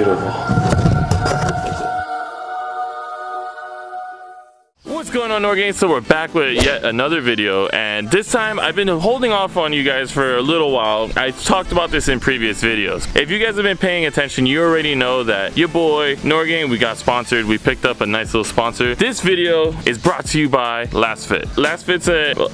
beautiful. What's going on, NoirGang? So we're back with yet another video, and this time I've been holding off on you guys for a little while. I talked about this in previous videos. If you guys have been paying attention, you already know that your boy NoirGang, we got sponsored. We picked up a nice little sponsor. This video is brought to you by LasFit. LasFit's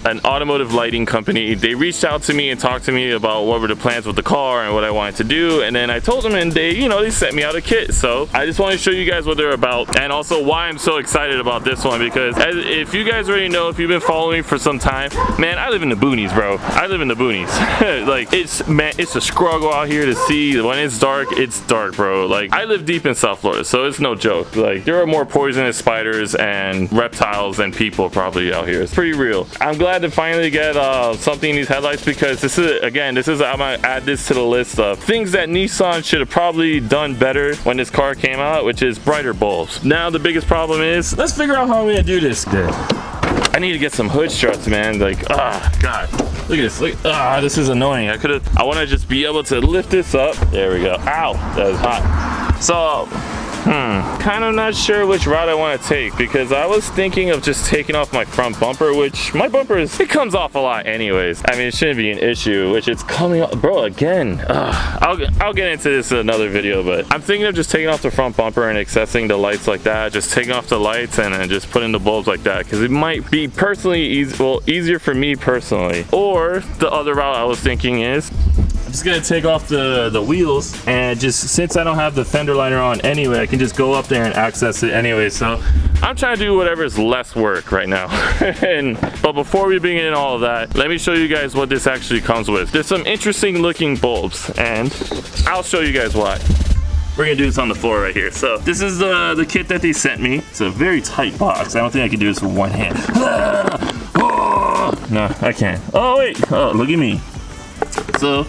an automotive lighting company. They reached out to me and talked to me about what were the plans with the car and what I wanted to do, and then I told them, and they sent me out a kit. So I just want to show you guys what they're about, and also why I'm so excited about this one, because if you guys already know, if you've been following me for some time, man, I live in the boonies, bro. I live in the boonies. Like, it's a struggle out here to see. When it's dark, bro. Like, I live deep in South Florida, so it's no joke. Like, there are more poisonous spiders and reptiles than people probably out here. It's pretty real. I'm glad to finally get something in these headlights, because this is, I'm gonna add this to the list of things that Nissan should have probably done better when this car came out, which is brighter bulbs. Now the biggest problem is, let's figure out how I'm gonna do this. I need to get some hood struts, man. Like, god, look at this. Look, this is annoying. I want to just be able to lift this up. There we go. Ow, that was hot. So kind of not sure which route I want to take, because I was thinking of just taking off my front bumper, which my bumper it comes off a lot anyways. I mean, it shouldn't be an issue, which it's coming off, bro, again. I'll get into this in another video, but I'm thinking of just taking off the front bumper and accessing the lights like that, just taking off the lights and then just putting the bulbs like that, because it might be personally easier for me personally. Or the other route I was thinking is, I'm just gonna take off the wheels, and just, since I don't have the fender liner on anyway, I can just go up there and access it anyway. So I'm trying to do whatever's less work right now. But before we begin all of that, let me show you guys what this actually comes with. There's some interesting looking bulbs, and I'll show you guys why. We're gonna do this on the floor right here. So this is the kit that they sent me. It's a very tight box. I don't think I can do this with one hand. No, I can't. Oh wait, oh, look at me. So,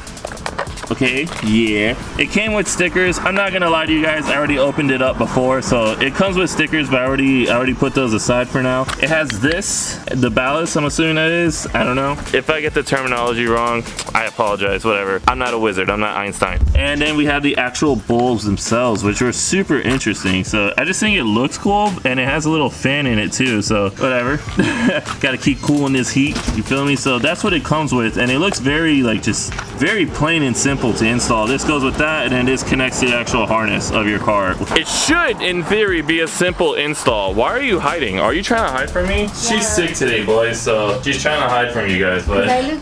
okay, yeah, it came with stickers. I'm not gonna lie to you guys, I already opened it up before, so it comes with stickers, but I already put those aside for now. It has this, the ballast, I'm assuming that is. I don't know. If I get the terminology wrong, I apologize, whatever. I'm not a wizard, I'm not Einstein. And then we have the actual bulbs themselves, which are super interesting. So I just think it looks cool, and it has a little fan in it too, so whatever. Gotta keep cool in this heat, you feel me? So that's what it comes with, and it looks very, like, just very plain and simple to install. This goes with that, and then this connects to the actual harness of your car. It should, in theory, be a simple install. Why are you hiding? Are you trying to hide from me? Yeah. She's sick today, boys, so she's trying to hide from you guys, but I look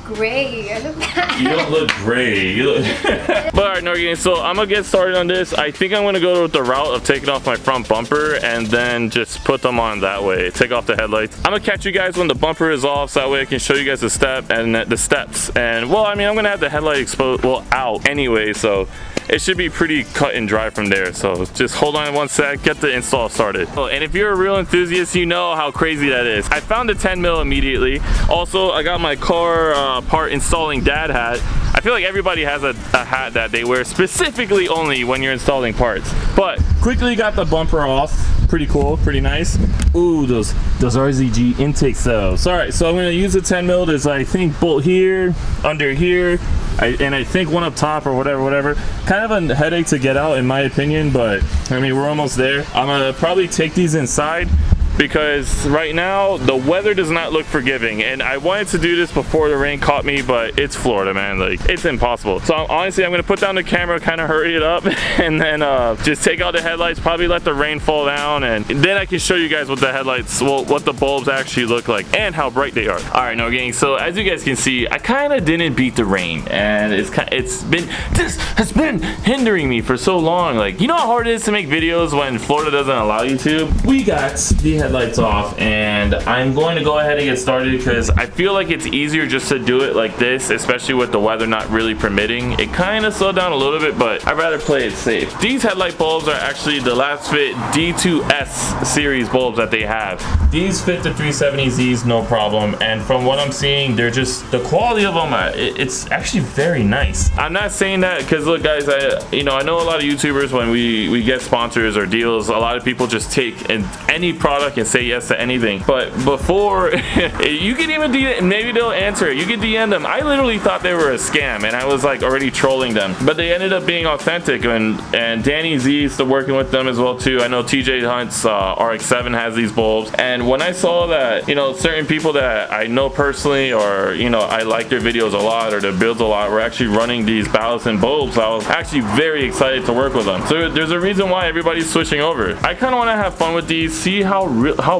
gray. I look bad. You don't look gray. You look But alright, NoirGang, so I'm gonna get started on this. I think I'm gonna go with the route of taking off my front bumper and then just put them on that way. Take off the headlights. I'm gonna catch you guys when the bumper is off, so that way I can show you guys the steps. And well, I mean, I'm gonna have the headlight exposed, well, out anyway, so it should be pretty cut and dry from there. So just hold on one sec, get the install started. Oh, and if you're a real enthusiast, you know how crazy that is. I found the 10 mil immediately. Also, I got my car part installing dad hat. I feel like everybody has a hat that they wear specifically only when you're installing parts. But quickly got the bumper off. Pretty cool, pretty nice. Ooh, those RZG Intakes though. So, alright, so I'm gonna use the 10 mil. There's, I think, bolt here, under here, and I think one up top or whatever. Kind of a headache to get out in my opinion, but I mean, we're almost there. I'm gonna probably take these inside, because right now the weather does not look forgiving, and I wanted to do this before the rain caught me, but it's Florida, man. Like, it's impossible. So honestly, I'm gonna put down the camera, kind of hurry it up, and then just take out the headlights, probably let the rain fall down, and then I can show you guys what the headlights, well, what the bulbs actually look like and how bright they are. All right, NoirGang, so as you guys can see, I kind of didn't beat the rain, and this has been hindering me for so long. Like, you know how hard it is to make videos when Florida doesn't allow you to? We got the headlights off, and I'm going to go ahead and get started, because I feel like it's easier just to do it like this, especially with the weather not really permitting. It kind of slowed down a little bit, but I'd rather play it safe. These headlight bulbs are actually the LasFit D2S series bulbs that they have. These fit the 370Zs no problem, and from what I'm seeing, they're just, the quality of them, it's actually very nice. I'm not saying that because, look guys, I know a lot of YouTubers, when we get sponsors or deals, a lot of people just take any product fucking say yes to anything. But before you can even maybe they'll answer it. You can DM them. I literally thought they were a scam, and I was like already trolling them, but they ended up being authentic. And Danny Z is still working with them as well too. I know TJ Hunt's RX7 has these bulbs, and when I saw that, you know, certain people that I know personally, or you know, I like their videos a lot or their builds a lot, were actually running these ballasts and bulbs, I was actually very excited to work with them. So there's a reason why everybody's switching over. I kind of want to have fun with these, see how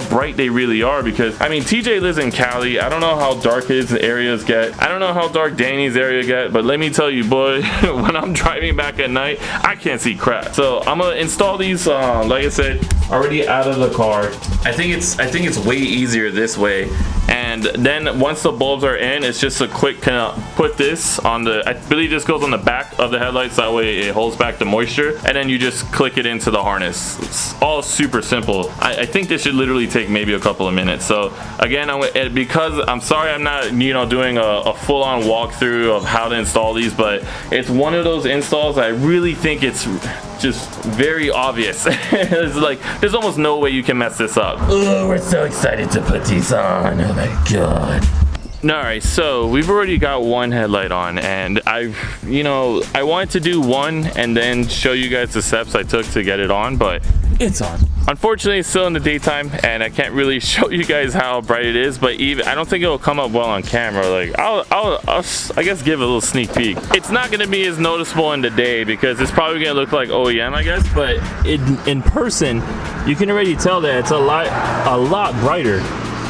bright they really are, because I mean, TJ lives in Cali. I don't know how dark his areas get. I don't know how dark Danny's area get, but let me tell you, boy, when I'm driving back at night, I can't see crap. So I'm gonna install these, like I said, already out of the car. I think it's way easier this way. And then once the bulbs are in, it's just a quick kind of put this on the, I believe this goes on the back of the headlights, that way it holds back the moisture, and then you just click it into the harness. It's all super simple. I think this should literally take maybe a couple of minutes. So again, because I'm sorry I'm not, you know, doing a full-on walkthrough of how to install these, but it's one of those installs I really think it's just very obvious. It's like there's almost no way you can mess this up. Oh, we're so excited to put these on. Oh my god. Alright, so we've already got one headlight on, and I wanted to do one and then show you guys the steps I took to get it on, but it's on. Unfortunately, it's still in the daytime, and I can't really show you guys how bright it is, but even I don't think it will come up well on camera. Like I'll I guess give a little sneak peek. It's not going to be as noticeable in the day because it's probably going to look like OEM, I guess, but in person, you can already tell that it's a lot brighter.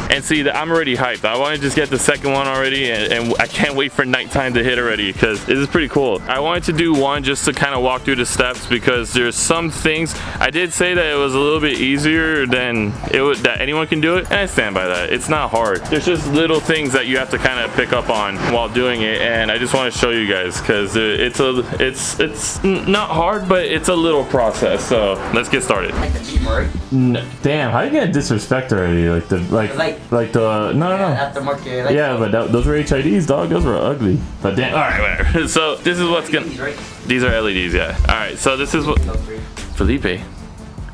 And see that I'm already hyped. I want to just get the second one already, and I can't wait for nighttime to hit already, because this is pretty cool. I wanted to do one just to kind of walk through the steps, because there's some things I did say that it was a little bit easier than that anyone can do it, and I stand by that. It's not hard. There's just little things that you have to kind of pick up on while doing it, and I just want to show you guys, because it's not hard, but it's a little process. So let's get started. Like the beam, right? Damn, how you gonna disrespect already? No. Aftermarket. Like, yeah, but those were HIDs, dog. Those were ugly. But damn. All right, whatever. So this is what's gonna. right? These are LEDs, yeah. All right, so this is what. Felipe.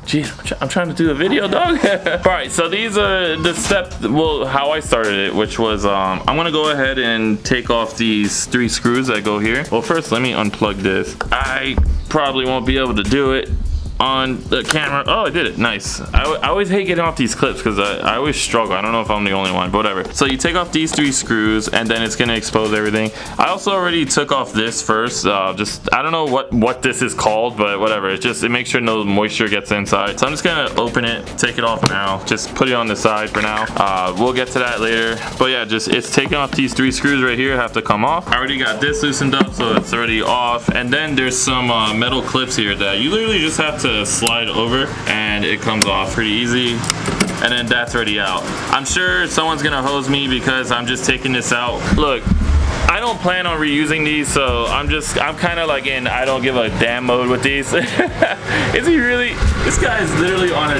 Jeez, I'm trying to do a video, dog. All right, so these are the steps. Well, how I started it, which was I'm gonna go ahead and take off these 3 screws that go here. Well, first let me unplug this. I probably won't be able to do it on the camera. Oh, I did it. Nice. I always hate getting off these clips because I always struggle. I don't know if I'm the only one, but whatever. So you take off these 3 screws, and then it's gonna expose everything. I also already took off this first. Just I don't know what this is called, but whatever. It makes sure no moisture gets inside. So I'm just gonna open it, take it off now. Just put it on the side for now. We'll get to that later. But yeah, it's taking off these 3 screws right here. Have to come off. I already got this loosened up, so it's already off. And then there's some metal clips here that you literally just have to slide over, and it comes off pretty easy, and then that's already out. I'm sure someone's gonna hose me because I'm just taking this out. Look, I don't plan on reusing these, so I'm kind of like in I don't give a damn mode with these. Is he really? This guy's literally on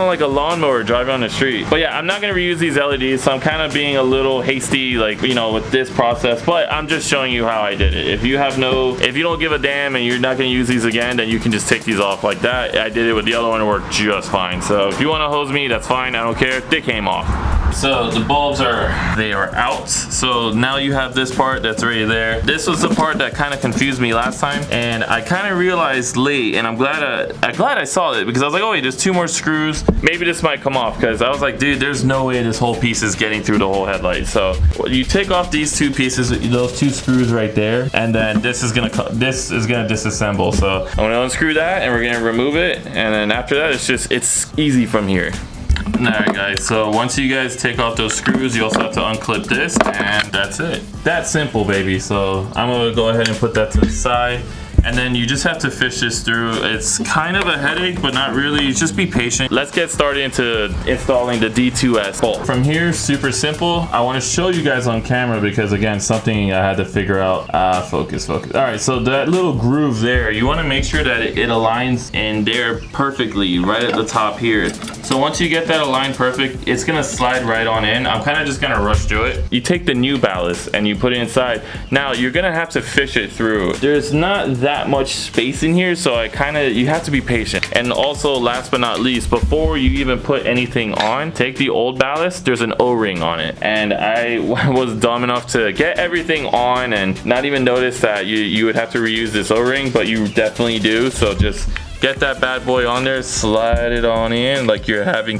like a lawnmower driving on the street. But yeah, I'm not gonna reuse these LEDs, so I'm kind of being a little hasty, like, you know, with this process, but I'm just showing you how I did it. If you don't give a damn and you're not gonna use these again, then you can just take these off like that. I did it with the other one, it worked just fine. So if you wanna hose me, that's fine, I don't care. They came off. So the bulbs are out. So now you have this part that's already there. This was the part that kind of confused me last time, and I kind of realized late, and I'm glad I saw it, because I was like, oh wait, there's 2 more screws. Maybe this might come off, because I was like, dude, there's no way this whole piece is getting through the whole headlight. So you take off these 2 pieces, those 2 screws right there, and then this is gonna disassemble. So I'm gonna unscrew that, and we're gonna remove it, and then after that, it's easy from here. Alright guys, so once you guys take off those screws, you also have to unclip this, and that's it. That's simple, baby. So I'm gonna go ahead and put that to the side, and then you just have to fish this through. It's kind of a headache, but not really. Just be patient. Let's get started into installing the D2S bolt. From here, super simple. I want to show you guys on camera because, again, something I had to figure out. Focus. All right, so that little groove there, you want to make sure that it aligns in there perfectly, right at the top here. So once you get that aligned perfect, it's gonna slide right on in. I'm kind of just gonna rush through it. You take the new ballast and you put it inside. Now you're gonna have to fish it through. There's not that that much space in here, so you have to be patient. And also, last but not least, before you even put anything on, take the old ballast. There's an O-ring on it, and I was dumb enough to get everything on and not even notice that you would have to reuse this O-ring, but you definitely do. So just get that bad boy on there, slide it on in like you're having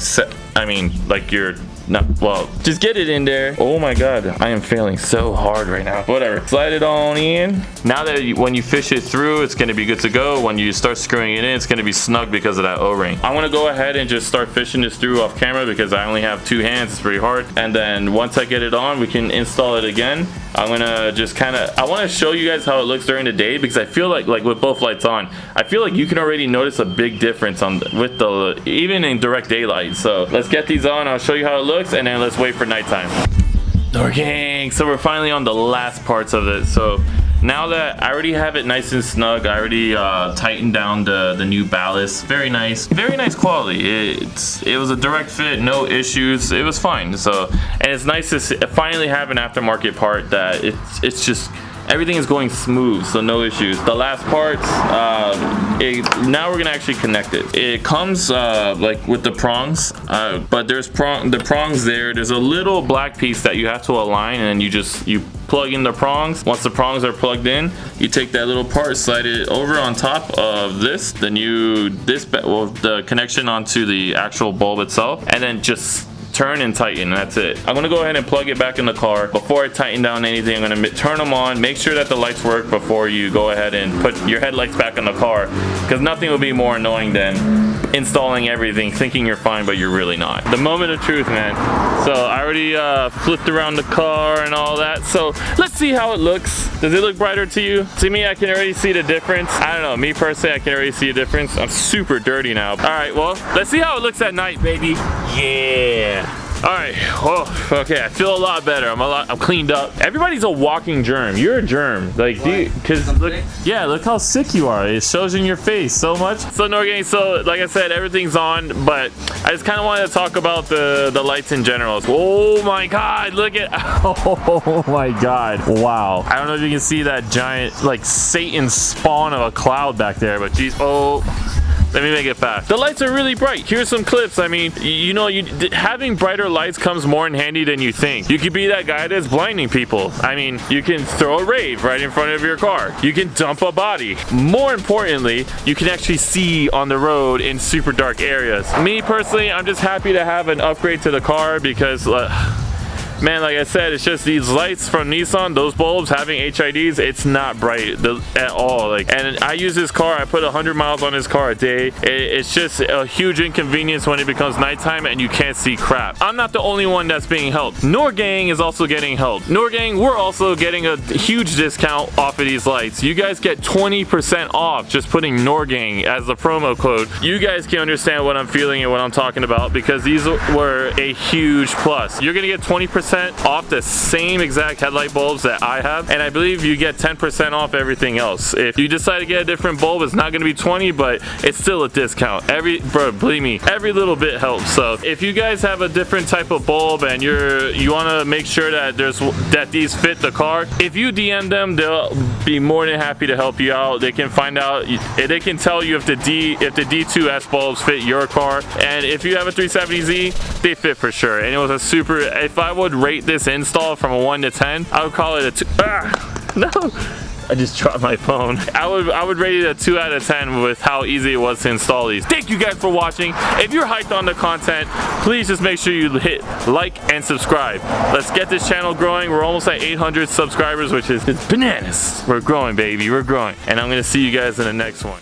like you're not, well, just get it in there. Oh my god, I am failing so hard right now. Whatever, slide it on in. Now that when you fish it through, it's going to be good to go. When you start screwing it in, it's going to be snug because of that O-ring. I want to go ahead and just start fishing this through off camera because I only have 2 hands. It's pretty hard. And then once I get it on, we can install it again. I'm gonna just I want to show you guys how it looks during the day, because I feel like with both lights on, I feel like you can already notice a big difference even in direct daylight. So let's get these on. I'll show you how it looks, and then let's wait for nighttime. NoirGang, so we're finally on the last parts of it. So now that I already have it nice and snug, I already tightened down the new ballast. Very nice quality. It was a direct fit, no issues. It was fine. So, and it's nice to finally have an aftermarket part that it's just everything is going smooth, so no issues. The last parts, now we're gonna actually connect it. It comes like with the prongs, but there's the prongs there. There's a little black piece that you have to align, and then you plug in the prongs. Once the prongs are plugged in, you take that little part, slide it over on top of the connection onto the actual bulb itself, and then just turn and tighten, and that's it. I'm gonna go ahead and plug it back in the car. Before I tighten down anything, I'm gonna turn them on, make sure that the lights work before you go ahead and put your headlights back in the car, because nothing will be more annoying than installing everything thinking you're fine but you're really not. The moment of truth, man. So I already flipped around the car and all that, so let's see how it looks. Does it look brighter to you? To me, I can already see the difference. I don't know, me personally, I can already see a difference. I'm super dirty now. All right, well, let's see how it looks at night, baby. Yeah. All right, oh, okay, I feel a lot better. I'm cleaned up. Everybody's a walking germ. You're a germ. Like, look how sick you are. It shows in your face so much. So NoirGang, so like I said, everything's on, but I just kind of wanted to talk about the lights in general. Oh my god, look at, oh my god, wow. I don't know if you can see that giant, like, Satan spawn of a cloud back there, but geez, oh. Let me make it fast. The lights are really bright. Here's some clips. I mean, having brighter lights comes more in handy than you think. You could be that guy that's blinding people. I mean, you can throw a rave right in front of your car. You can dump a body. More importantly, you can actually see on the road in super dark areas. Me personally, I'm just happy to have an upgrade to the car because man, like I said, it's just these lights from Nissan, those bulbs having HIDs, it's not bright at all. Like, and I use this car, I put 100 miles on this car a day. It's just a huge inconvenience when it becomes nighttime and you can't see crap. I'm not the only one that's being helped. NoirGang is also getting helped. NoirGang, we're also getting a huge discount off of these lights. You guys get 20% off just putting NoirGang as the promo code. You guys can understand what I'm feeling and what I'm talking about, because these were a huge plus. You're gonna get 20% off the same exact headlight bulbs that I have, and I believe you get 10% off everything else. If you decide to get a different bulb, it's not going to be 20, but it's still a discount. Believe me, every little bit helps. So if you guys have a different type of bulb and you want to make sure that these fit the car, if you DM them, they'll be more than happy to help you out. They can find out, they can tell you if the D2S bulbs fit your car, and if you have a 370Z, they fit for sure. And it was a super, if I would rate this install from a 1 to 10, I would call it a 2. No, I just dropped my phone. I would rate it a 2 out of 10 with how easy it was to install these. Thank you guys for watching. If you're hyped on the content, please just make sure you hit like and subscribe. Let's get this channel growing. We're almost at 800 subscribers, which is bananas. We're growing, baby, we're growing. And I'm gonna see you guys in the next one.